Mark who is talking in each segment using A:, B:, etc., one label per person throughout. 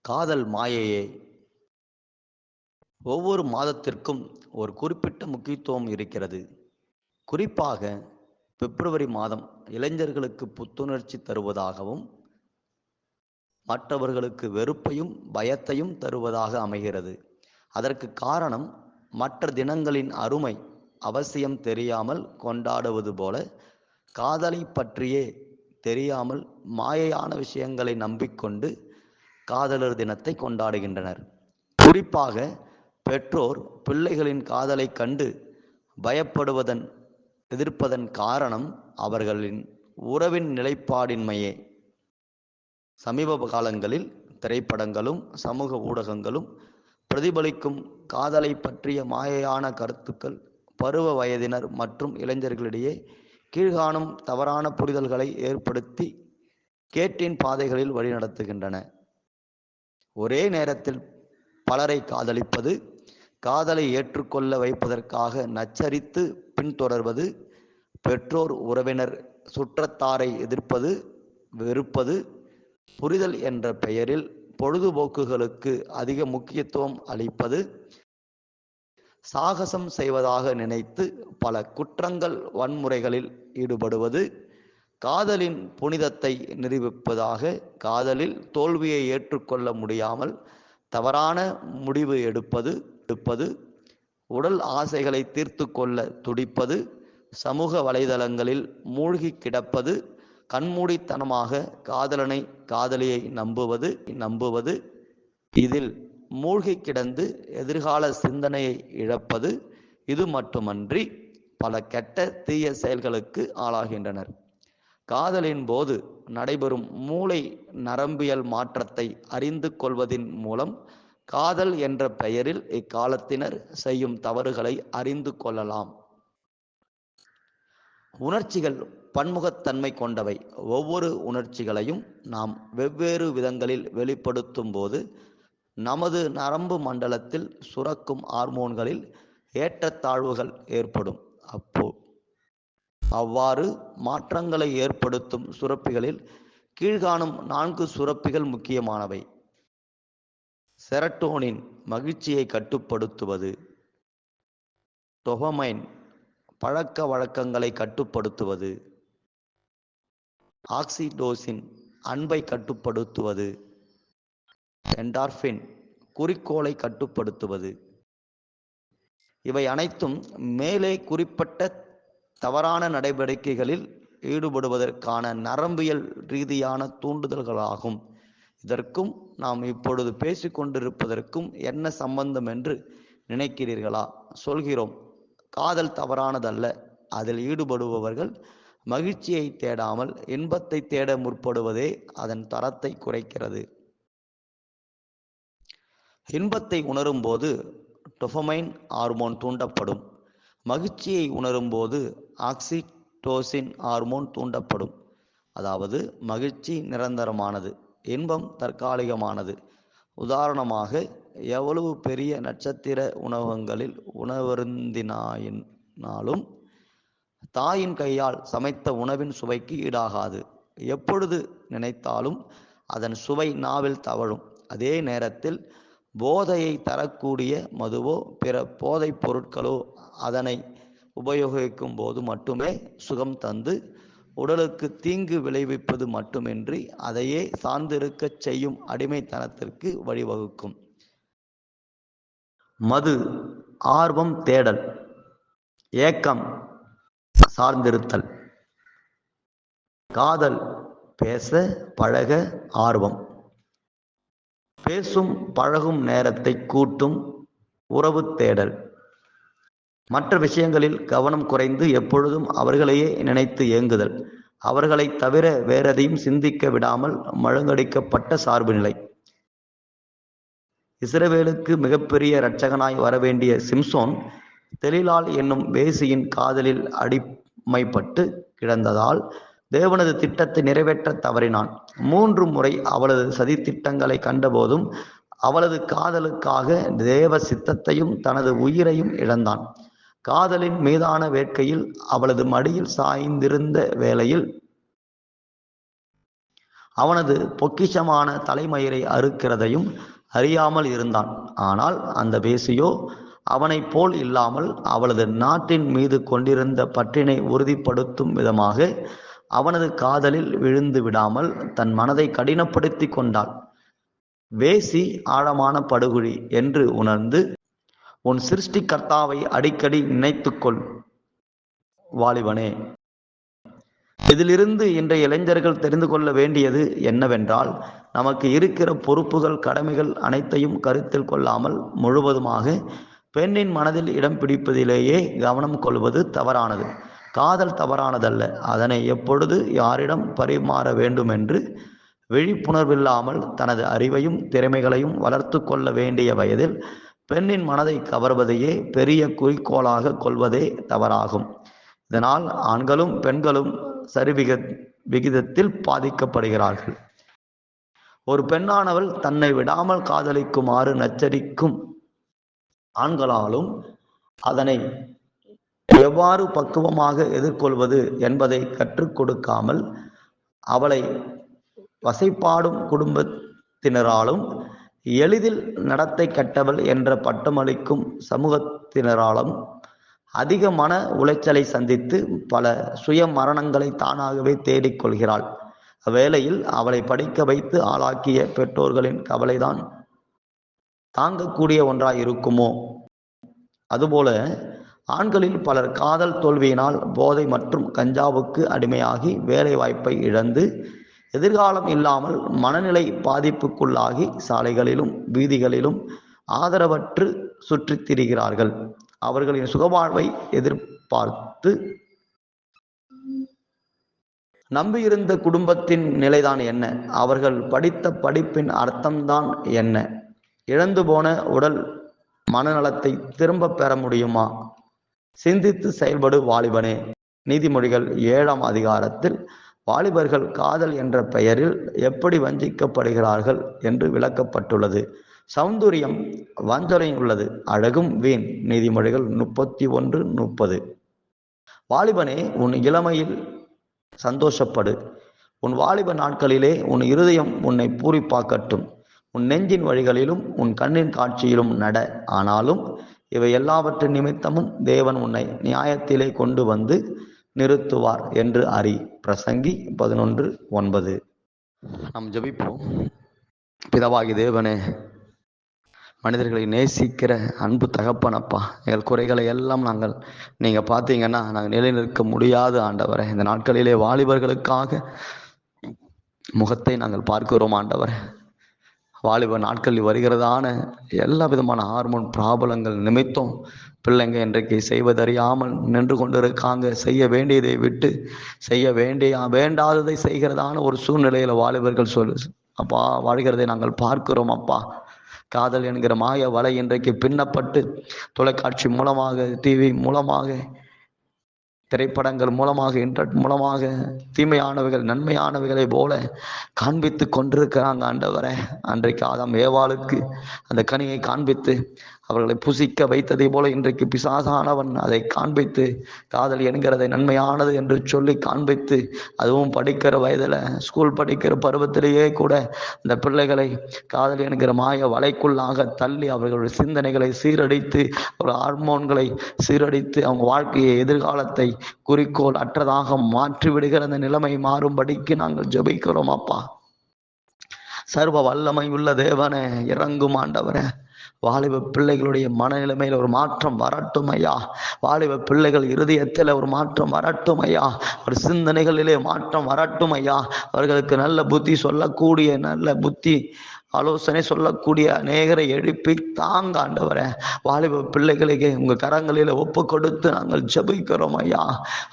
A: காதல் மாயையே. ஒவ்வொரு மாதத்திற்கும் ஒரு குறிப்பிட்ட முக்கியத்துவம் இருக்கிறது. குறிப்பாக பிப்ரவரி மாதம் இளைஞர்களுக்கு புத்துணர்ச்சி தருவதாகவும் மற்றவர்களுக்கு வெறுப்பையும் பயத்தையும் தருவதாக அமைகிறது. அதற்கு காரணம், மற்ற தினங்களின் அருமை அவசியம் தெரியாமல் கொண்டாடுவது போல காதலை பற்றியே தெரியாமல் மாயையான விஷயங்களை நம்பிக்கொண்டு காதலர் தினத்தை கொண்டாடுகின்றனர். குறிப்பாக பெற்றோர் பிள்ளைகளின் காதலை கண்டு பயப்படுவதன் எதிர்ப்பதன் காரணம் அவர்களின் உறவின் நிலைப்பாடின்மையே. சமீப காலங்களில் திரைப்படங்களும் சமூக ஊடகங்களும் பிரதிபலிக்கும் காதலை பற்றிய மாயையான கருத்துக்கள் பருவ வயதினர் மற்றும் இளைஞர்களிடையே கீழ்காணும் தவறான புரிதல்களை ஏற்படுத்தி கேட்டின் பாதைகளில் வழிநடத்துகின்றன. ஒரே நேரத்தில் பலரை காதலிப்பது, காதலை ஏற்றுக்கொள்ள வைப்பதற்காக நச்சரித்து பின்தொடர்வது, பெற்றோர் உறவினர் சுற்றத்தாரை எதிர்ப்பது, வெறுப்பது, புரிதல் என்ற பெயரில் பொழுதுபோக்குகளுக்கு அதிக முக்கியத்துவம் அளிப்பது, சாகசம் செய்வதாக நினைத்து பல குற்றங்கள் வன்முறைகளில் ஈடுபடுவது, காதலின் புனிதத்தை நிரூபிப்பதாக காதலில் தோல்வியை ஏற்றுக்கொள்ள முடியாமல் தவறான முடிவு எடுப்பது, உடல் ஆசைகளை தீர்த்து கொள்ள துடிப்பது, சமூக வலைதளங்களில் மூழ்கி கிடப்பது, கண்மூடித்தனமாக காதலனை காதலியை நம்புவது, இதில் மூழ்கி கிடந்து எதிர்கால சிந்தனையை இழப்பது, இது மட்டுமன்றி பல கெட்ட தீய செயல்களுக்கு ஆளாகின்றனர். காதலின் போது நடைபெறும் மூளை நரம்பியல் மாற்றத்தை அறிந்து கொள்வதின் மூலம் காதல் என்ற பெயரில் இக்காலத்தினர் செய்யும் தவறுகளை அறிந்து கொள்ளலாம். உணர்ச்சிகள் பன்முகத்தன்மை கொண்டவை. ஒவ்வொரு உணர்ச்சிகளையும் நாம் வெவ்வேறு விதங்களில் வெளிப்படுத்தும் போது நமது நரம்பு மண்டலத்தில் சுரக்கும் ஹார்மோன்களில் ஏற்றத்தாழ்வுகள் ஏற்படும். அவ்வாறு மாற்றங்களை ஏற்படுத்தும் சுரப்பிகளில் கீழ்காணும் 4 சுரப்பிகள் முக்கியமானவை. செரட்டோனின் மகிழ்ச்சியை கட்டுப்படுத்துவது, டோபமைன் பழக்க வழக்கங்களை கட்டுப்படுத்துவது, ஆக்சிடோசின் அன்பை கட்டுப்படுத்துவது, என்டார்பின் குறிக்கோளை கட்டுப்படுத்துவது. இவை அனைத்தும் மேலே குறிப்பிட்ட தவறான நடவடிக்கைகளில் ஈடுபடுவதற்கான நரம்பியல் ரீதியான தூண்டுதல்களாகும். இதற்கும் நாம் இப்பொழுது பேசிக்கொண்டிருப்பதற்கும் என்ன சம்பந்தம் என்று நினைக்கிறீர்களா? சொல்கிறோம். காதல் தவறானதல்ல. அதில் ஈடுபடுபவர்கள் மகிழ்ச்சியை தேடாமல் இன்பத்தை தேட முற்படுவதே அதன் தரத்தை குறைக்கிறது. இன்பத்தை உணரும் போது டோபமைன் ஹார்மோன் தூண்டப்படும். மகிழ்ச்சியை உணரும் போது ஆக்சிடோசின் ஹார்மோன் தூண்டப்படும். அதாவது மகிழ்ச்சி நிரந்தரமானது, இன்பம் தற்காலிகமானது. உதாரணமாக, எவ்வளவு பெரிய நட்சத்திர உணவகங்களில் உணவருந்தினாலும் தாயின் கையால் சமைத்த உணவின் சுவைக்கு ஈடாகாது. எப்பொழுது நினைத்தாலும் அதன் சுவை நாவில் தவழும். அதே நேரத்தில் போதையை தரக்கூடிய மதுவோ பிற போதைப் பொருட்களோ அதனை உபயோகிக்கும் போது மட்டுமே சுகம் தந்து உடலுக்கு தீங்கு விளைவிப்பது மட்டுமின்றி அதையே சார்ந்திருக்கச் செய்யும் அடிமைத்தனத்திற்கு வழிவகுக்கும். மது ஆர்வம், தேடல், ஏக்கம், சார்ந்திருத்தல். காதல் பேச பழக ஆர்வம், பேசும் பழகும் நேரத்தை கூட்டும் உறவு தேடல். மற்ற விஷயங்களில் கவனம் குறைந்து எப்பொழுதும் அவர்களையே நினைத்து ஏங்குதல். அவர்களை தவிர வேறெதையும் சிந்திக்க விடாமல் மழுங்கடிக்கப்பட்ட சார்பு நிலை. இஸ்ரவேலுக்கு மிகப்பெரிய இரட்சகனாய் வரவேண்டிய சிம்சோன் தெலீலாள் என்னும் வேசியின் காதலில் அடிமைப்பட்டு கிடந்ததால் தேவனது திட்டத்தை நிறைவேற்ற தவறினான். 3 முறை அவளது சதித்திட்டங்களை கண்டபோதும் அவளது காதலுக்காக தேவ சித்தத்தையும் தனது உயிரையும் இழந்தான். காதலின் மீதான வேட்கையில் அவளது மடியில் சாய்ந்திருந்த வேளையில் அவனது பொக்கிஷமான தலைமயிரை அறுக்கிறதையும் அறியாமல் இருந்தான். ஆனால் அந்த வேசியோ அவனைப் போல் இல்லாமல் அவளது நாட்டின் மீது கொண்டிருந்த பற்றினை உறுதிப்படுத்தும் விதமாக அவனது காதலில் விழுந்து விடாமல் தன் மனதை கடினப்படுத்தி கொண்டாள். வேசி ஆழமான படுகுழி என்று உணர்ந்து உன் சிருஷ்டிகர்த்தாவை அடிக்கடி நினைத்துக்கொள் வாலிபனே. இதிலிருந்து இன்றைய இளைஞர்கள் தெரிந்து கொள்ள வேண்டியது என்னவென்றால், நமக்கு இருக்கிற பொறுப்புகள், கடமைகள் அனைத்தையும் கருத்தில் கொள்ளாமல் முழுவதுமாக பெண்ணின் மனதில் இடம் பிடிப்பதிலேயே கவனம் கொள்வது தவறானது. காதல் தவறானதல்ல. அதனை எப்பொழுது யாரிடம் பரிமாற வேண்டும் என்று விழிப்புணர்வில்லாமல் தனது அறிவையும் திறமைகளையும் வளர்த்து கொள்ள வேண்டிய வயதில் பெண்ணின் மனதை கவர்வதையே பெரிய குறிக்கோளாக கொள்வதே தவறாகும். இதனால் ஆண்களும் பெண்களும் விகிதத்தில் பாதிக்கப்படுகிறார்கள். ஒரு பெண்ணானவள் தன்னை விடாமல் காதலிக்குமாறு நச்சரிக்கும் ஆண்களாலும் அதனை எவ்வாறு பக்குவமாக எதிர்கொள்வது என்பதை கற்றுக் கொடுக்காமல் அவளை வசைப்பாடும் குடும்பத்தினராலும் எளிதில் நடத்தை கெட்டவள் என்ற பட்டமளிக்கும் சமூகத்தினராலும் அதிக மன உளைச்சலை சந்தித்து பல சுய மரணங்களை தானாகவே தேடிக்கொள்கிறாள். அவ்வேளையில் அவளை படிக்க வைத்து ஆளாக்கிய பெற்றோர்களின் கவலைதான் தாங்கக்கூடிய ஒன்றாய் இருக்குமோ? அதுபோல ஆண்களில் பலர் காதல் தோல்வியினால் போதை மற்றும் கஞ்சாவுக்கு அடிமையாகி வேலை வாய்ப்பை இழந்து எதிர்காலம் இல்லாமல் மனநிலை பாதிப்புக்குள்ளாகி சாலைகளிலும் வீதிகளிலும் ஆதரவற்று சுற்றித் திரிகிறார்கள். அவர்களின் சுகவாழ்வை எதிர்பார்த்து நம்பியிருந்த குடும்பத்தின் நிலைதான் என்ன? அவர்கள் படித்த படிப்பின் அர்த்தம்தான் என்ன? இழந்து போன உடல் மனநலத்தை திரும்ப பெற முடியுமா? சிந்தித்து செயல்படு வாலிபனே. நீதிமொழிகள் 7ஆம் அதிகாரத்தில் வாலிபர்கள் காதல் என்ற பெயரில் எப்படி வஞ்சிக்கப்படுகிறார்கள் என்று விளக்கப்பட்டுள்ளது. சௌந்தரியம் வஞ்சனை உள்ளது, அழகும் வீண். நீதிமொழிகள் 31:30. வாலிபனே, உன் இளமையில் சந்தோஷப்படு. உன் வாலிப நாட்களிலே உன் இருதயம் உன்னை பூரிப்பாக்கட்டும். உன் நெஞ்சின் வழிகளிலும் உன் கண்ணின் காட்சியிலும் நட. ஆனாலும் இவை எல்லாவற்றின் நிமித்தமும் தேவன் உன்னை நியாயத்திலே கொண்டு வந்து நிறுத்துவார் என்று அறி. பிரசங்கி 11:9. நாம் ஜெபிப்போம். பிதாவாகி தேவனே, மனிதர்களை நேசிக்கிற அன்பு தகப்பனப்பா, எங்கள் குறைகளை எல்லாம் நீங்கள் பார்த்தீங்கன்னா நாங்கள் நிலைநிற்க முடியாது ஆண்டவரே. இந்த நாட்களிலே வாலிபர்களுக்காக முகத்தை நாங்கள் பார்க்கிறோம் ஆண்டவரே. வாலிப நாட்களில் வருகிறதான எல்லா விதமான ஹார்மோன் பிராபலங்கள் நிமித்தம் பிள்ளைங்க இன்றைக்கு செய்வதறியாமல் நின்று கொண்டிருக்காங்க. செய்ய வேண்டியதை விட்டு வேண்டாததை செய்கிறதான ஒரு சூழ்நிலையில வாலிபர்கள் அப்பா வாழ்கிறதை நாங்கள் பார்க்கிறோம் அப்பா. காதல் என்கிற மாய வலை இன்றைக்கு பின்னப்பட்டு தொலைக்காட்சி மூலமாக, டிவி மூலமாக, திரைப்படங்கள் மூலமாக, இன்டர்நெட் மூலமாக தீமையானவைகள் நன்மையானவைகளை போல காண்பித்து கொண்டிருக்கிறாங்க ஆண்டவரே. அன்றைக்கு ஆதாம் ஏவாளுக்கு அந்த கனியை காண்பித்து அவர்களை புசிக்க வைத்ததை போல இன்றைக்கு பிசாசானவன் அதை காண்பித்து காதல் என்கிறதை நன்மையானது என்று சொல்லி காண்பித்து, அதுவும் படிக்கிற வயதில் ஸ்கூல் படிக்கிற பருவத்திலேயே கூட அந்த பிள்ளைகளை காதல் என்கிற மாய வலைக்குள்ளாக தள்ளி அவர்களுடைய சிந்தனைகளை சீரடித்து, ஒரு ஹார்மோன்களை சீரடித்து அவங்க வாழ்க்கையை எதிர்காலத்தை குறிக்கோள் அற்றதாக மாற்றி விடுகிற அந்த நிலைமை மாறும்படிக்கு நாங்கள் ஜெபிக்கிறோம் அப்பா. சர்வ வல்லமை உள்ள தேவனே, இறங்கும் ஆண்டவரே. வாலிப பிள்ளைகளுடைய மனநிலைமையில் ஒரு மாற்றம் வரட்டும் ஐயா. வாலிப பிள்ளைகள் இருதயத்தில் ஒரு மாற்றம் வரட்டும் ஐயா. ஒரு சிந்தனைகளிலே மாற்றம் வரட்டும் ஐயா. அவர்களுக்கு நல்ல புத்தி சொல்லக்கூடிய, நல்ல புத்தி ஆலோசனை சொல்லக்கூடிய அநேகரை எழுப்பி தாங்க ஆண்டவரே. வாலிப பிள்ளைகளுக்கு உங்க கரங்களில் ஒப்பு கொடுத்து நாங்கள் ஜெபிக்கிறோம் ஐயா.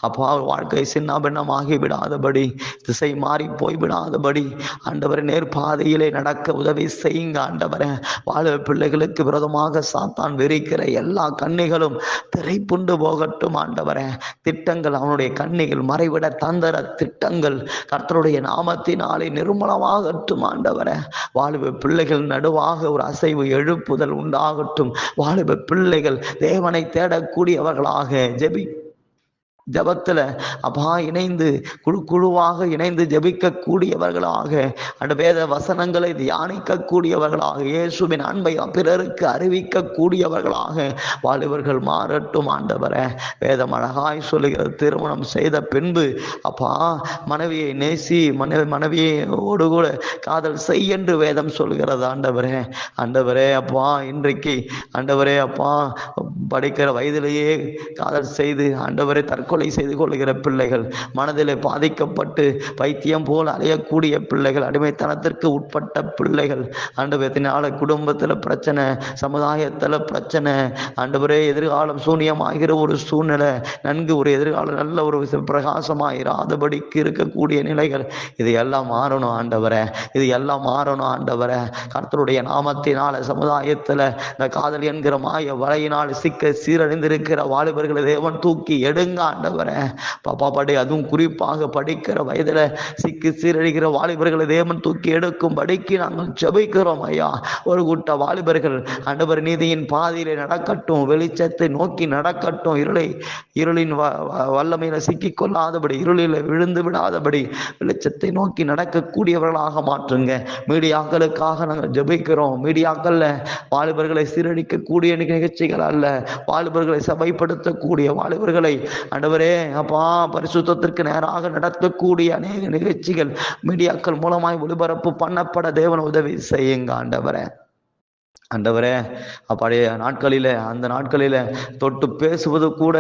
A: அப்பா, வாழ்க்கை சின்னாபின்னமாகி விடாதபடி, திசை மாறி போய்விடாதபடி ஆண்டவரை நேர்பாதையிலே நடக்க உதவி செய்யுங்க ஆண்டவரே. வாலிப பிள்ளைகளுக்கு விரோதமாக சாத்தான் வெறிக்கிற எல்லா கண்ணிகளும் திரைப்புண்டு போகட்டும் ஆண்டவரே. திட்டங்கள், அவனுடைய கண்ணிகள் மறைவிட தந்திர திட்டங்கள் கர்த்தருடைய நாமத்தினாலே நிர்மூலமாகட்டும் ஆண்டவரே. வாலிப பிள்ளைகள் நடுவாக ஒரு அசைவு எழுப்புதல் உண்டாகட்டும். வாலிப பிள்ளைகள் தேவனை தேடக்கூடியவர்களாக ஜபத்துல அப்பா இணைந்து குழுவாக இணைந்து ஜபிக்க கூடியவர்களாக அந்த வேத வசனங்களை தியானிக்க கூடியவர்களாக இயேசுவின் அன்பை பிறருக்கு அறிவிக்க கூடியவர்களாக வாலிபர்கள் மாறட்டும் ஆண்டவரே. வேதம் அழகாய் சொல்லுகிறது, திருமணம் செய்த பின்பு அப்பா மனைவியை நேசி, மனைவியோடு கூட காதல் செய் என்று வேதம் சொல்கிறது ஆண்டவரே. ஆண்டவரே அப்பா இன்றைக்கு ஆண்டவரே அப்பா படிக்கிற வயதிலேயே காதல் செய்து ஆண்டவரை தற்கொலை செய்து கொள்ளுகிற பிள்ளைகள், மனதிலே பாதிக்கப்பட்டு பைத்தியம் போல் அலையக்கூடிய பிள்ளைகள், அடிமைத்தனத்திற்கு உட்பட்ட பிள்ளைகள் ஆண்டவத்தினால குடும்பத்தில் பிரச்சனை, சமுதாயத்தில் பிரச்சனை ஆண்டவரே, எதிர்காலம் சூனியமாகிற ஒரு சூழ்நிலை, நன்கு ஒரு எதிர்காலம் நல்ல ஒரு பிரகாசமாயிராதபடிக்கு இருக்கக்கூடிய நிலைகள், இது எல்லாம் மாறணும் ஆண்டவரே. இது எல்லாம் மாறணும் ஆண்டவரே. கர்த்தருடைய நாமத்தினால சமுதாயத்தில் இந்த காதல் என்கிற மாய வலையினால் சிக்க சீரழிந்திருக்கிற வாலிபர்களை தேவன் தூக்கி எடுங்க ஆண்டவரே. பாப்பா அதுவும் குறிப்பாக படிக்கிற வயதுல சிக்கி சீரழிகிற வாலிபர்களை தேவன் தூக்கி எடுக்கும்படிக்கு நாங்கள் ஜெபிக்கிறோம் ஐயா. ஒரு கூட்ட வாலிபர்கள் ஆண்டவர் நீதியின் பாதையிலே நடக்கட்டும், வெளிச்சத்தை நோக்கி நடக்கட்டும், இருளின் வல்லமையில சிக்கிக் கொள்ளாதபடி, இருளில் விழுந்து விடாதபடி வெளிச்சத்தை நோக்கி நடக்கக்கூடியவர்களாக மாற்றுங்க. மீடியாக்களுக்காக நாங்கள் ஜெபிக்கிறோம். மீடியாக்கள்ல வாலிபர்களை சீரழிக்கக்கூடிய நிகழ்ச்சிகள் அல்ல, வாலிபர்களை சபைப்படுத்தக்கூடிய, வாலிபர்களை ஆண்டவரே அப்பா பரிசுத்தத்திற்கு நேராக நடத்தக்கூடிய அநேக நிகழ்ச்சிகள் மீடியாக்கள் மூலமாய் ஒளிபரப்பு பண்ணப்பட தேவன் உதவி செய்யுங்க ஆண்டவரே. ஆண்டவரே அப்படியே அந்த நாட்களில தொட்டு பேசுவது கூட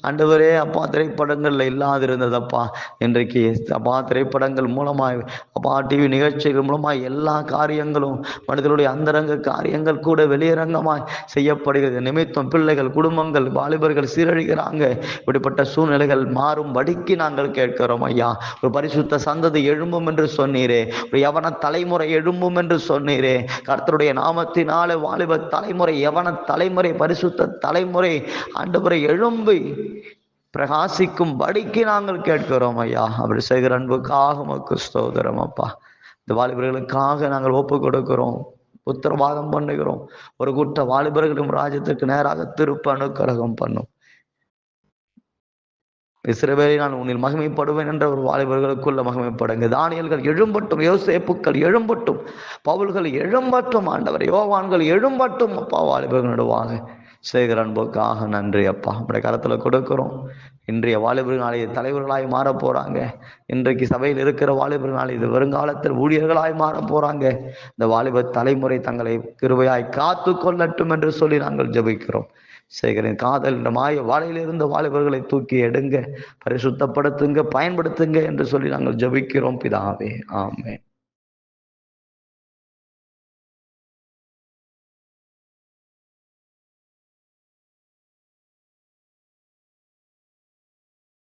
A: ஆண்டவரே அப்பா திரைப்படங்கள்ல இல்லாதிருந்ததப்பா. இன்றைக்கு அப்பா திரைப்படங்கள் மூலமாய் அப்பா டிவி நிகழ்ச்சிகள் மூலமாய் எல்லா காரியங்களும் மனிதனுடைய அந்தரங்க காரியங்கள் கூட வெளியரங்கமாய் செய்யப்படுகிறது. நிமித்தம் பிள்ளைகள், குடும்பங்கள், வாலிபர்கள் சீரழிகிறாங்க. இப்படிப்பட்ட சூழ்நிலைகள் மாறும்படிக்கு நாங்கள் கேட்கிறோம் ஐயா. ஒரு பரிசுத்த சந்ததி எழும்பும் என்று சொன்னீரே, ஒரு யவன தலைமுறை எழும்பும் என்று சொன்னீரே. கர்த்தருடைய நாமத்தினால வாலிப தலைமுறை, யவன தலைமுறை, பரிசுத்த தலைமுறை ஆண்டவரை எழும்பி பிரகாசிக்கும் படிக்கு நாங்கள் கேட்கிறோம் ஐயா. அப்படி செய்கிற அன்புக்காக உமக்கு ஸ்தோத்திரம் அப்பா. இந்த வாலிபர்களுக்காக நாங்கள் ஒப்பு கொடுக்கிறோம், உத்தரவாதம் பண்ணுகிறோம். ஒரு கூட்ட வாலிபர்களும் ராஜ்யத்திற்கு நேராக திருப்ப அனுக்கிரகம் பண்ணும். இஸ்ரவேலை நான் உன்னில் மகிமைப்படுவேன் என்ற ஒரு வாலிபர்களுக்குள்ள மகிமைப்படுங்க. தானியல்கள் எழும்பட்டும், யோசேப்புக்கள் எழும்பட்டும், பவுல்கள் எழும்பட்டும் ஆண்டவர், யோவான்கள் எழும்பட்டும் அப்பா. வாலிபர்கள் நடுவாக செய்கிற அன்புக்காக நன்றி அப்பா. நம்முடைய கரத்துல கொடுக்கிறோம். இன்றைய வாலிபர்கள் நாளை தலைவர்களாய் மாற போறாங்க. இன்றைக்கு சபையில் இருக்கிற வாலிபர்கள் நாளை இது வருங்காலத்தில் ஊழியர்களாய் மாற போறாங்க. இந்த வாலிப தலைமுறை தங்களை கிருபையாய் காத்து கொள்ளட்டும் என்று சொல்லி நாங்கள் ஜெபிக்கிறோம். செய்கிறேன் காதல் இந்த மாய வாழையிலிருந்து வாலிபர்களை தூக்கி எடுங்க, பரிசுத்தப்படுத்துங்க, பயன்படுத்துங்க என்று சொல்லி நாங்கள் ஜெபிக்கிறோம் பிதாவே. ஆமென்.